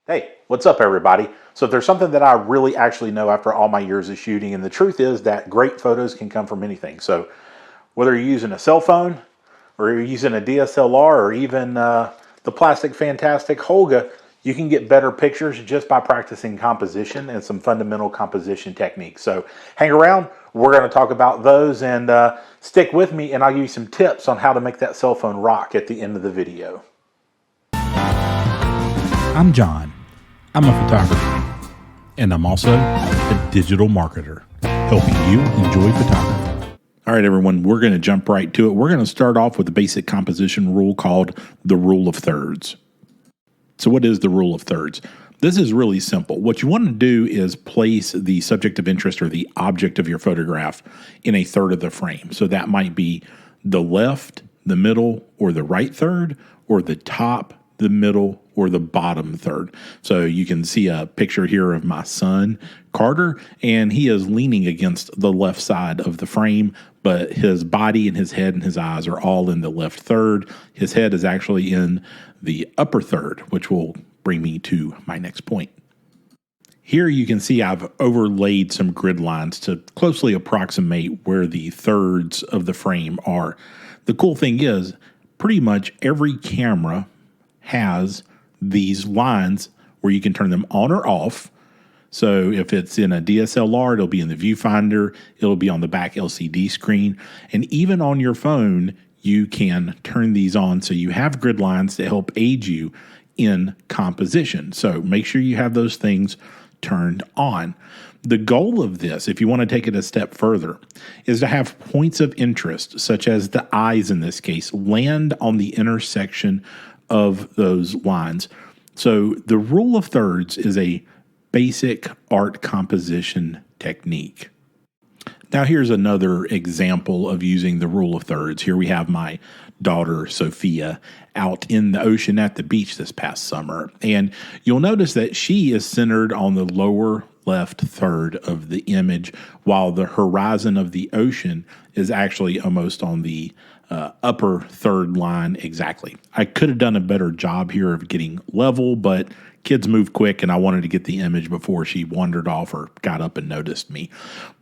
Hey, what's up, everybody? So, if there's something that I really actually know after all my years of shooting, and the truth is that great photos can come from anything. So, whether you're using a cell phone or you're using a DSLR or even the plastic fantastic Holga, you can get better pictures just by practicing composition and some fundamental composition techniques. So, hang around. We're going to talk about those and stick with me, and I'll give you some tips on how to make that cell phone rock at the end of the video. I'm John. I'm a photographer, and I'm also a digital marketer, helping you enjoy photography. All right, everyone, we're going to jump right to it. We're going to start off with a basic composition rule called the rule of thirds. So what is the rule of thirds? This is really simple. What you want to do is place the subject of interest or the object of your photograph in a third of the frame. So that might be the left, the middle, or the right third, or the top, the middle, or the bottom third. So you can see a picture here of my son, Carter, and he is leaning against the left side of the frame, but his body and his head and his eyes are all in the left third. His head is actually in the upper third, which will bring me to my next point. Here you can see I've overlaid some grid lines to closely approximate where the thirds of the frame are. The cool thing is, pretty much every camera has these lines where you can turn them on or off. So if it's in a DSLR, it'll be in the viewfinder, it'll be on the back LCD screen, and even on your phone, you can turn these on so you have grid lines to help aid you in composition. So make sure you have those things turned on. The goal of this, if you want to take it a step further, is to have points of interest, such as the eyes in this case, land on the intersection of those lines. So the rule of thirds is a basic art composition technique. Now here's another example of using the rule of thirds. Here we have my daughter, Sophia, out in the ocean at the beach this past summer. And you'll notice that she is centered on the lower left third of the image, while the horizon of the ocean is actually almost on the upper third line exactly. I could have done a better job here of getting level, but kids move quick and I wanted to get the image before she wandered off or got up and noticed me.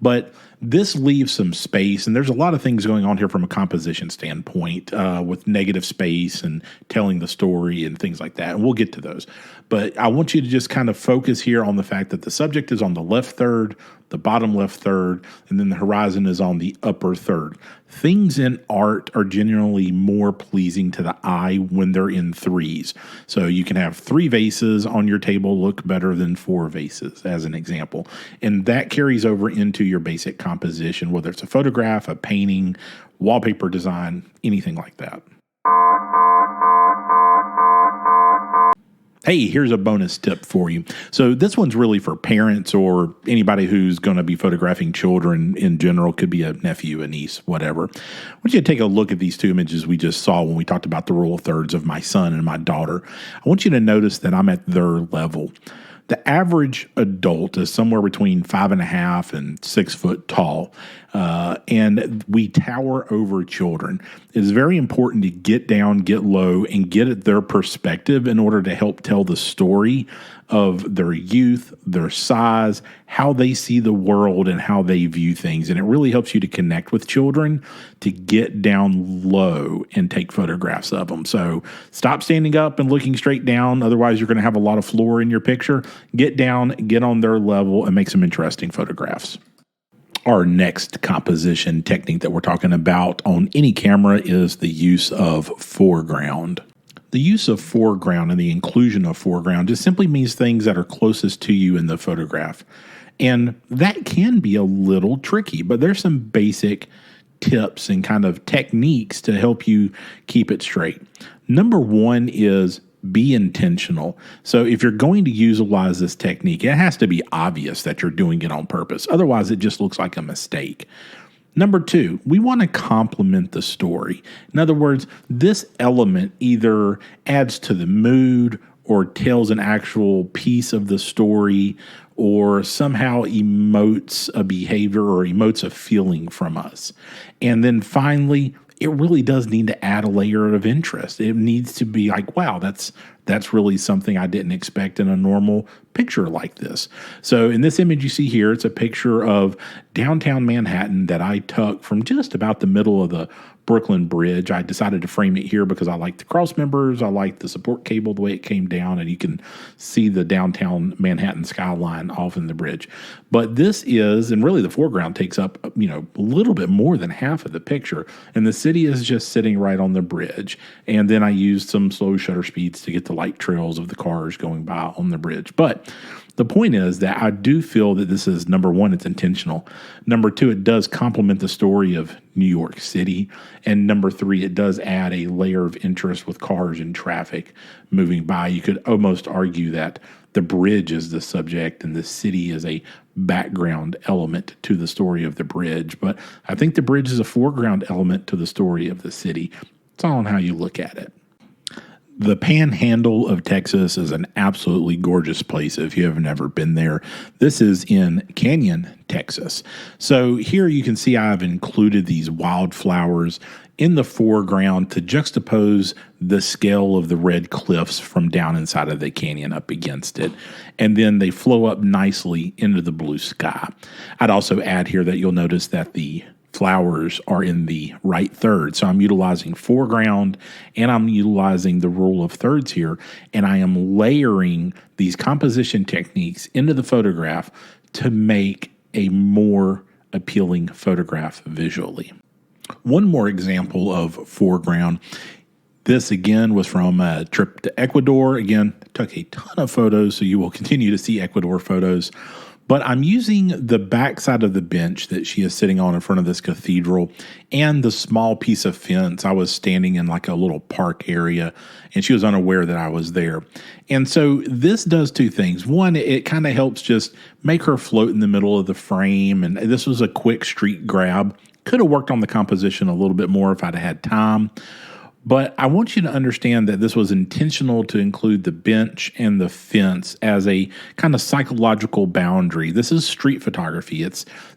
But this leaves some space, and there's a lot of things going on here from a composition standpoint with negative space and telling the story and things like that. And we'll get to those. But I want you to just kind of focus here on the fact that the subject is on the left third, the bottom left third, and then the horizon is on the upper third. Things in art are generally more pleasing to the eye when they're in threes. So you can have 3 vases on your table look better than 4 vases, as an example. And that carries over into your basic composition, whether it's a photograph, a painting, wallpaper design, anything like that. Hey, here's a bonus tip for you. So this one's really for parents or anybody who's going to be photographing children in general. Could be a nephew, a niece, whatever. I want you to take a look at these 2 images we just saw when we talked about the rule of thirds of my son and my daughter. I want you to notice that I'm at their level. The average adult is somewhere between 5.5 and 6 foot tall, and we tower over children. It's very important to get down, get low, and get at their perspective in order to help tell the story of their youth, their size, how they see the world, and how they view things. And it really helps you to connect with children, to get down low and take photographs of them. So stop standing up and looking straight down. Otherwise, you're going to have a lot of floor in your picture. Get down, get on their level, and make some interesting photographs. Our next composition technique that we're talking about on any camera is the use of foreground. The use of foreground and the inclusion of foreground just simply means things that are closest to you in the photograph. And that can be a little tricky, but there's some basic tips and kind of techniques to help you keep it straight. Number 1 is be intentional. So if you're going to utilize this technique, it has to be obvious that you're doing it on purpose. Otherwise, it just looks like a mistake. Number 2, we want to complement the story. In other words, this element either adds to the mood or tells an actual piece of the story or somehow emotes a behavior or emotes a feeling from us. And then finally, it really does need to add a layer of interest. It needs to be like, wow, that's That's really something I didn't expect in a normal picture like this. So in this image you see here, it's a picture of downtown Manhattan that I took from just about the middle of the Brooklyn Bridge. I decided to frame it here because I like the cross members. I like the support cable, the way it came down, and you can see the downtown Manhattan skyline off in the bridge. But this is, and really the foreground takes up, a little bit more than half of the picture. And the city is just sitting right on the bridge. And then I used some slow shutter speeds to get the light trails of the cars going by on the bridge. But the point is that I do feel that this is, number one, it's intentional. Number two, it does complement the story of New York City. And number three, it does add a layer of interest with cars and traffic moving by. You could almost argue that the bridge is the subject and the city is a background element to the story of the bridge. But I think the bridge is a foreground element to the story of the city. It's all on how you look at it. The Panhandle of Texas is an absolutely gorgeous place if you have never been there. This is in Canyon, Texas. So here you can see I've included these wildflowers in the foreground to juxtapose the scale of the red cliffs from down inside of the canyon up against it. And then they flow up nicely into the blue sky. I'd also add here that you'll notice that the flowers are in the right third. So I'm utilizing foreground and I'm utilizing the rule of thirds here. And I am layering these composition techniques into the photograph to make a more appealing photograph visually. One more example of foreground. This again was from a trip to Ecuador. Again, took a ton of photos, so you will continue to see Ecuador photos. But I'm using the backside of the bench that she is sitting on in front of this cathedral and the small piece of fence. I was standing in like a little park area and she was unaware that I was there. And so this does two things. One, it kind of helps just make her float in the middle of the frame. And this was a quick street grab. Could have worked on the composition a little bit more if I'd had time. But I want you to understand that this was intentional to include the bench and the fence as a kind of psychological boundary. This is street photography.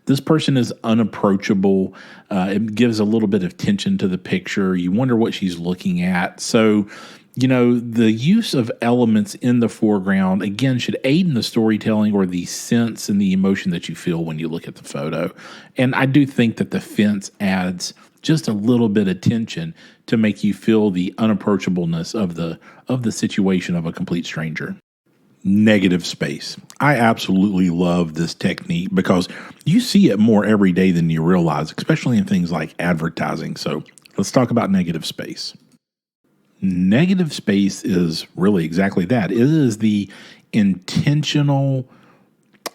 This person is unapproachable. It gives a little bit of tension to the picture. You wonder what she's looking at. So, the use of elements in the foreground, again, should aid in the storytelling or the sense and the emotion that you feel when you look at the photo. And I do think that the fence adds just a little bit of tension to make you feel the unapproachableness of the situation of a complete stranger. Negative space. I absolutely love this technique because you see it more every day than you realize, especially in things like advertising. So let's talk about negative space. Negative space is really exactly that. It is the intentional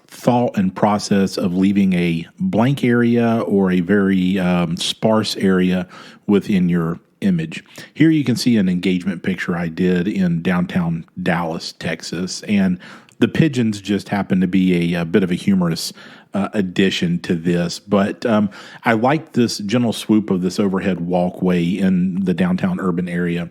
thought and process of leaving a blank area or a very sparse area within your image. Here you can see an engagement picture I did in downtown Dallas, Texas, and the pigeons just happen to be a bit of a humorous addition to this. But I like this gentle swoop of this overhead walkway in the downtown urban area.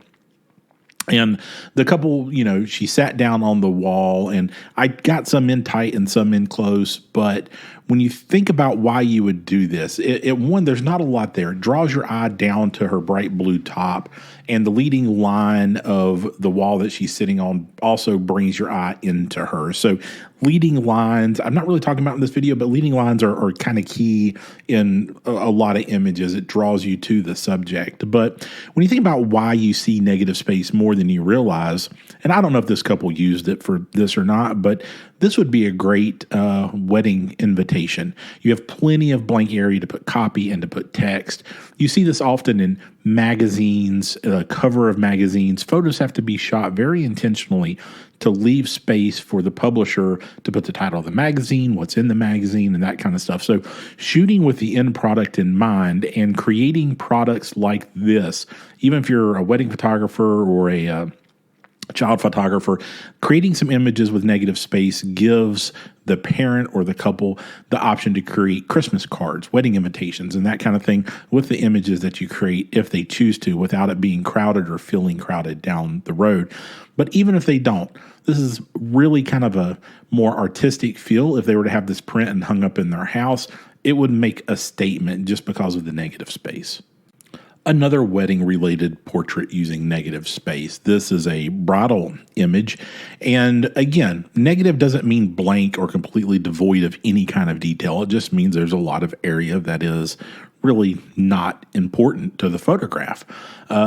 And the couple, she sat down on the wall, and I got some in tight and some in close. But when you think about why you would do this, one, there's not a lot there. It draws your eye down to her bright blue top, and the leading line of the wall that she's sitting on also brings your eye into her. So leading lines, I'm not really talking about in this video, but leading lines are kind of key in a lot of images. It draws you to the subject. But when you think about why you see negative space more than you realize, and I don't know if this couple used it for this or not, but this would be a great wedding invitation. You have plenty of blank area to put copy and to put text. You see this often in magazines, cover of magazines. Photos have to be shot very intentionally to leave space for the publisher to put the title of the magazine, what's in the magazine, and that kind of stuff. So shooting with the end product in mind and creating products like this, even if you're a wedding photographer or a child photographer, creating some images with negative space gives the parent or the couple the option to create Christmas cards, wedding invitations, and that kind of thing with the images that you create if they choose to, without it being crowded or feeling crowded down the road. But even if they don't, this is really kind of a more artistic feel. If they were to have this print and hung up in their house, it would make a statement just because of the negative space. Another wedding related portrait using negative space. This is a bridal image. And again, negative doesn't mean blank or completely devoid of any kind of detail. It just means there's a lot of area that is really not important to the photograph.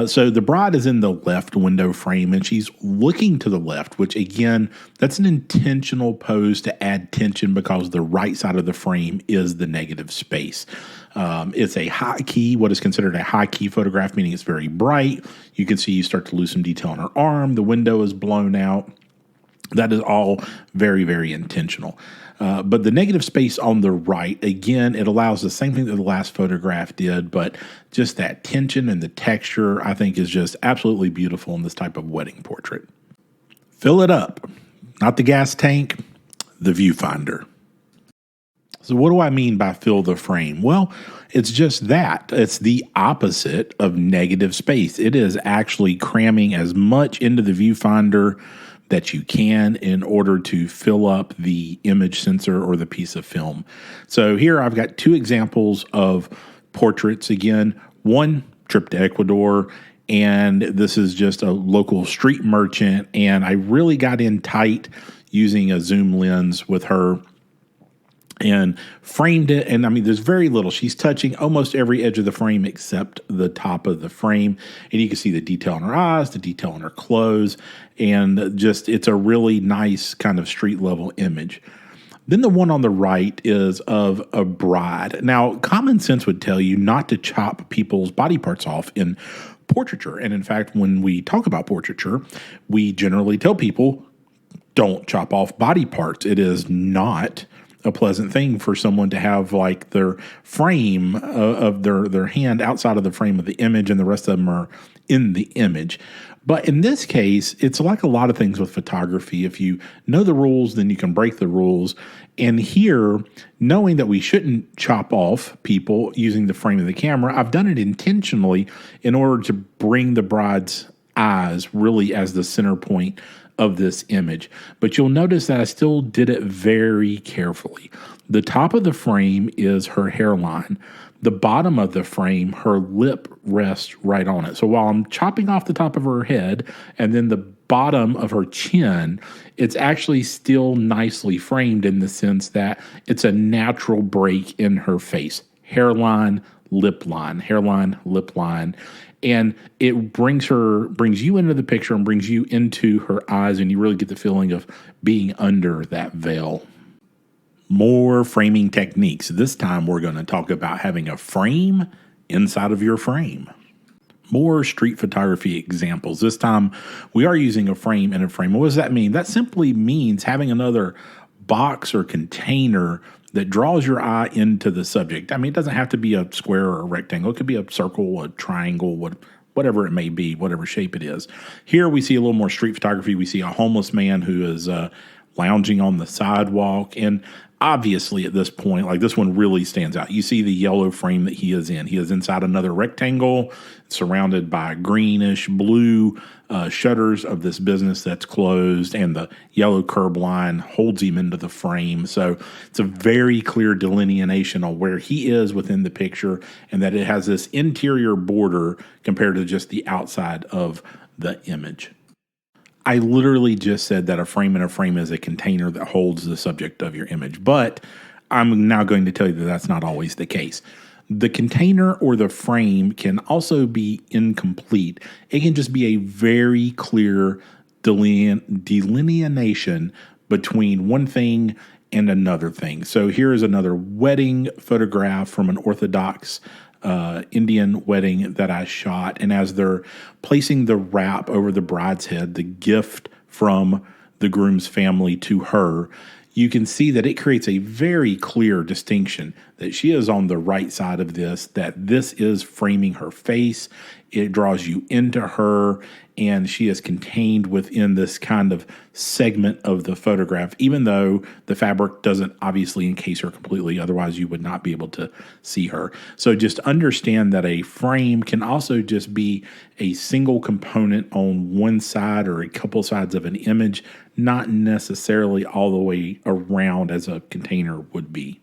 So the bride is in the left window frame and she's looking to the left, which again, that's an intentional pose to add tension because the right side of the frame is the negative space. It's a high key, what is considered a high key photograph, meaning it's very bright. You can see you start to lose some detail on her arm. The window is blown out. That is all very, very intentional. But the negative space on the right, again, it allows the same thing that the last photograph did, but just that tension and the texture, I think, is just absolutely beautiful in this type of wedding portrait. Fill it up, not the gas tank, the viewfinder. So what do I mean by fill the frame? Well, it's just that. It's the opposite of negative space. It is actually cramming as much into the viewfinder that you can in order to fill up the image sensor or the piece of film. So here I've got two examples of portraits. Again, one trip to Ecuador, and this is just a local street merchant, and I really got in tight using a zoom lens with her and framed it. And I mean, there's very little. She's touching almost every edge of the frame except the top of the frame. And you can see the detail in her eyes, the detail in her clothes, and just, it's a really nice kind of street level image. Then the one on the right is of a bride. Now, common sense would tell you not to chop people's body parts off in portraiture. And in fact, when we talk about portraiture, we generally tell people, don't chop off body parts. It is not a pleasant thing for someone to have like their frame of their hand outside of the frame of the image and the rest of them are in the image. But in this case, it's like a lot of things with photography. If you know the rules, then you can break the rules. And here, knowing that we shouldn't chop off people using the frame of the camera, I've done it intentionally in order to bring the bride's eyes really as the center point of this image. But you'll notice that I still did it very carefully. The top of the frame is her hairline. The bottom of the frame, her lip rests right on it. So while I'm chopping off the top of her head and then the bottom of her chin, it's actually still nicely framed in the sense that it's a natural break in her face. Hairline, lip line, hairline, lip line. And it brings you into the picture and brings you into her eyes, and you really get the feeling of being under that veil. More framing techniques. This time we're going to talk about having a frame inside of your frame. More street photography examples. This time we are using a frame in a frame. What does that mean? That simply means having another box or container that draws your eye into the subject. I mean, it doesn't have to be a square or a rectangle. It could be a circle, a triangle, whatever it may be, whatever shape it is. Here we see a little more street photography. We see a homeless man who is lounging on the sidewalk. And obviously at this point, like this one really stands out. You see the yellow frame that he is in. He is inside another rectangle surrounded by greenish blue shutters of this business that's closed, and the yellow curb line holds him into the frame. So it's a very clear delineation on where he is within the picture, and that it has this interior border compared to just the outside of the image. I literally just said that a frame in a frame is a container that holds the subject of your image, but I'm now going to tell you that that's not always the case. The container or the frame can also be incomplete. It can just be a very clear delineation between one thing and another thing. So here is another wedding photograph from an Orthodox Indian wedding that I shot. And as they're placing the wrap over the bride's head, the gift from the groom's family to her, you can see that it creates a very clear distinction that she is on the right side of this, that this is framing her face. It draws you into her, and she is contained within this kind of segment of the photograph, even though the fabric doesn't obviously encase her completely. Otherwise, you would not be able to see her. So just understand that a frame can also just be a single component on one side or a couple sides of an image, not necessarily all the way around as a container would be.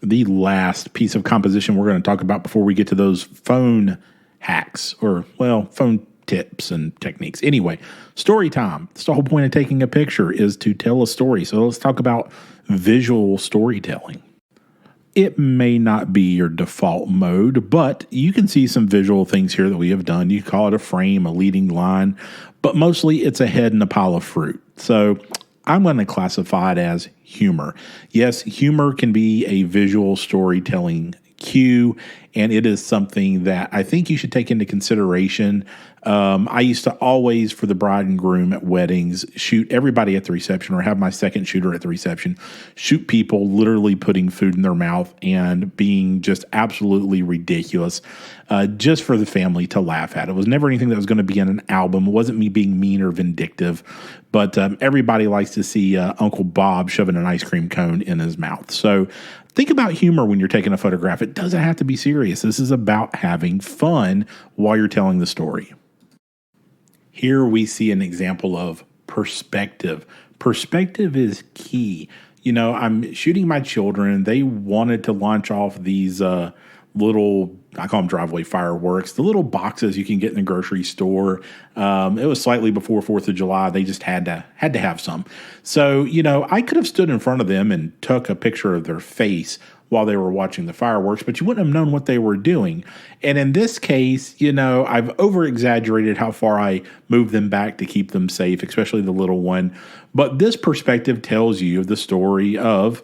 The last piece of composition we're going to talk about before we get to those phone hacks or, well, phone tips and techniques. Anyway, story time. That's the whole point of taking a picture, is to tell a story. So let's talk about visual storytelling. It may not be your default mode, but you can see some visual things here that we have done. You call it a frame, a leading line, but mostly it's a head and a pile of fruit. So I'm going to classify it as humor. Yes, humor can be a visual storytelling cue, and it is something that I think you should take into consideration. I used to always, for the bride and groom at weddings, shoot everybody at the reception, or have my second shooter at the reception shoot people literally putting food in their mouth and being just absolutely ridiculous, just for the family to laugh at. It was never anything that was going to be in an album. It wasn't me being mean or vindictive, but everybody likes to see Uncle Bob shoving an ice cream cone in his mouth. So think about humor when you're taking a photograph. It doesn't have to be serious. This is about having fun while you're telling the story. Here we see an example of perspective. Perspective is key. You know, I'm shooting my children. They wanted to launch off these little, I call them driveway fireworks, the little boxes you can get in the grocery store. It was slightly before 4th of July. They just had to have some. So, you know, I could have stood in front of them and took a picture of their face while they were watching the fireworks, but you wouldn't have known what they were doing. And in this case, you know, I've over-exaggerated how far I moved them back to keep them safe, especially the little one. But this perspective tells you the story of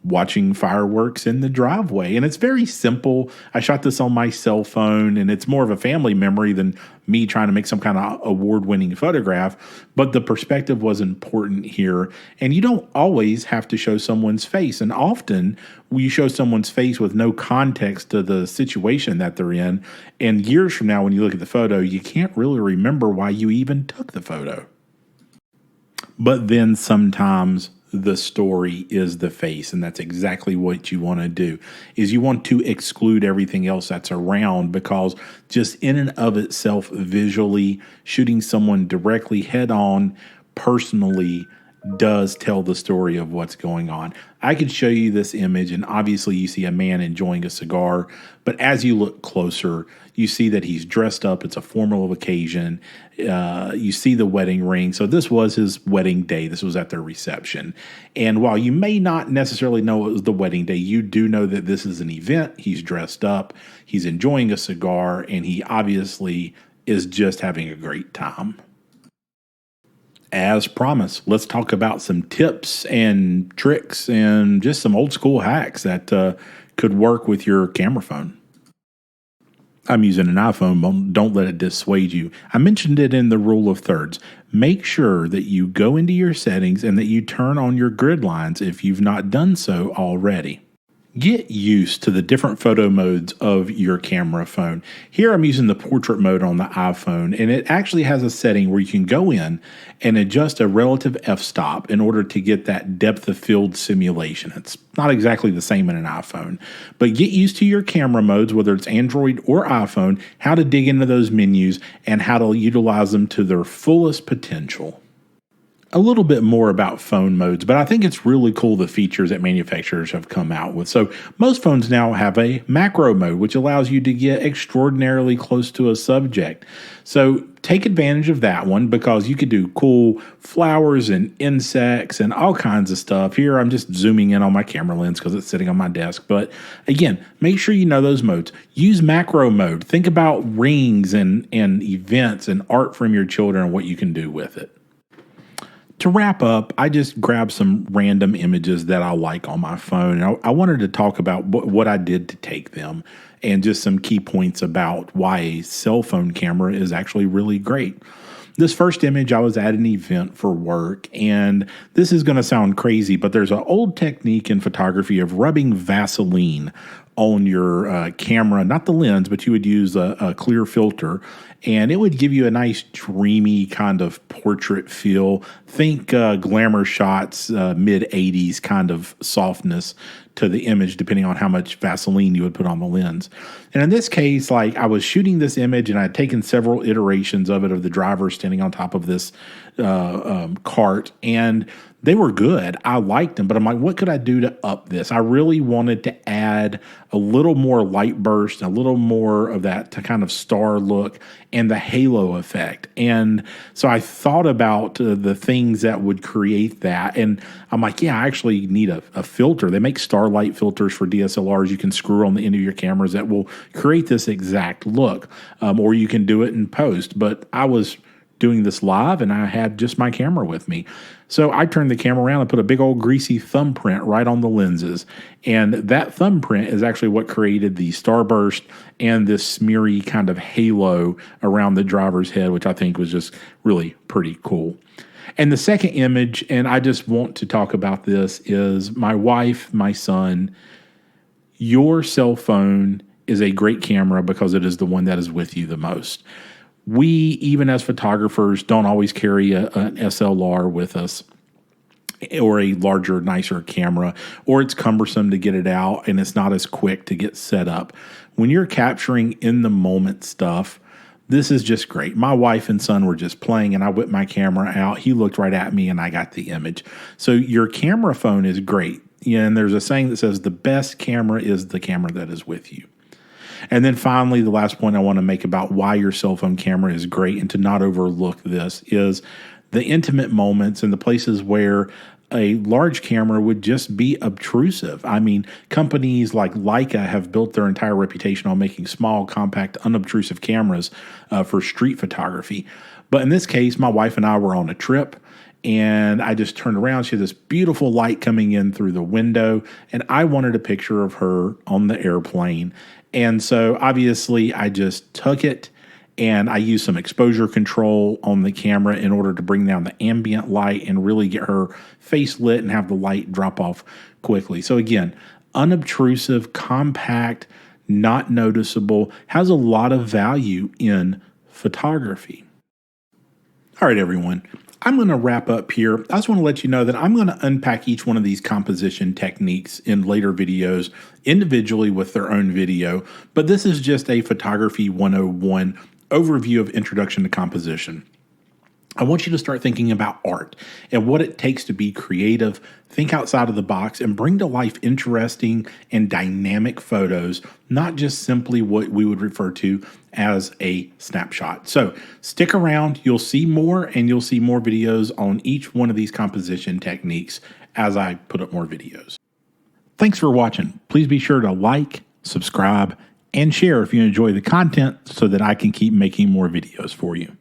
watching fireworks in the driveway. And it's very simple. I shot this on my cell phone, and it's more of a family memory than me trying to make some kind of award-winning photograph. But the perspective was important here. And you don't always have to show someone's face. And often you show someone's face with no context to the situation that they're in. And years from now, when you look at the photo, you can't really remember why you even took the photo. But then sometimes the story is the face, and that's exactly what you want to do. Is you want to exclude everything else that's around, because just in and of itself, visually shooting someone directly head on personally does tell the story of what's going on. I could show you this image, and obviously you see a man enjoying a cigar, but as you look closer, you see that he's dressed up. It's a formal occasion. You see the wedding ring. So this was his wedding day. This was at their reception. And while you may not necessarily know it was the wedding day, you do know that this is an event. He's dressed up. He's enjoying a cigar, and he obviously is just having a great time. As promised, let's talk about some tips and tricks and just some old school hacks that could work with your camera phone. I'm using an iPhone, but don't let it dissuade you. I mentioned it in the rule of thirds. Make sure that you go into your settings and that you turn on your grid lines if you've not done so already. Get used to the different photo modes of your camera phone. Here I'm using the portrait mode on the iPhone, and it actually has a setting where you can go in and adjust a relative f-stop in order to get that depth of field simulation. It's not exactly the same in an iPhone, but get used to your camera modes, whether it's Android or iPhone, how to dig into those menus and how to utilize them to their fullest potential. A little bit more about phone modes, but I think it's really cool the features that manufacturers have come out with. So most phones now have a macro mode, which allows you to get extraordinarily close to a subject. So take advantage of that one, because you could do cool flowers and insects and all kinds of stuff. Here I'm just zooming in on my camera lens because it's sitting on my desk. But again, make sure you know those modes. Use macro mode. Think about rings and events and art from your children and what you can do with it. To wrap up, I just grabbed some random images that I like on my phone. And I wanted to talk about what I did to take them and just some key points about why a cell phone camera is actually really great. This first image, I was at an event for work, and this is going to sound crazy, but there's an old technique in photography of rubbing Vaseline on your camera, not the lens, but you would use a clear filter, and it would give you a nice dreamy kind of portrait feel. Think glamour shots, mid-'80s kind of softness to the image, depending on how much Vaseline you would put on the lens. And in this case, like, I was shooting this image, and I had taken several iterations of it, of the driver standing on top of this cart, and they were good. I liked them, but I'm like, what could I do to up this? I really wanted to add a little more light burst, a little more of that to kind of star look and the halo effect. And so I thought about the things that would create that. And I'm like, yeah, I actually need a filter. They make starlight filters for DSLRs you can screw on the end of your cameras that will create this exact look. Or you can do it in post. But I was doing this live and I had just my camera with me. So I turned the camera around and put a big old greasy thumbprint right on the lenses. And that thumbprint is actually what created the starburst and this smeary kind of halo around the driver's head, which I think was just really pretty cool. And the second image, and I just want to talk about this, is my wife, my son. Your cell phone is a great camera because it is the one that is with you the most. We, even as photographers, don't always carry an SLR with us or a larger, nicer camera, or it's cumbersome to get it out and it's not as quick to get set up. When you're capturing in the moment stuff, this is just great. My wife and son were just playing and I whipped my camera out. He looked right at me and I got the image. So your camera phone is great. Yeah, and there's a saying that says the best camera is the camera that is with you. And then finally, the last point I want to make about why your cell phone camera is great and to not overlook this is the intimate moments and the places where a large camera would just be obtrusive. I mean, companies like Leica have built their entire reputation on making small, compact, unobtrusive cameras for street photography. But in this case, my wife and I were on a trip. And I just turned around. She had this beautiful light coming in through the window. And I wanted a picture of her on the airplane. And so obviously I just took it and I used some exposure control on the camera in order to bring down the ambient light and really get her face lit and have the light drop off quickly. So again, unobtrusive, compact, not noticeable, has a lot of value in photography. All right, everyone. I'm going to wrap up here. I just want to let you know that I'm going to unpack each one of these composition techniques in later videos individually with their own video, but this is just a photography 101 overview of introduction to composition. I want you to start thinking about art and what it takes to be creative, think outside of the box, and bring to life interesting and dynamic photos, not just simply what we would refer to as a snapshot. So stick around, you'll see more, and you'll see more videos on each one of these composition techniques as I put up more videos. Thanks for watching. Please be sure to like, subscribe, and share if you enjoy the content so that I can keep making more videos for you.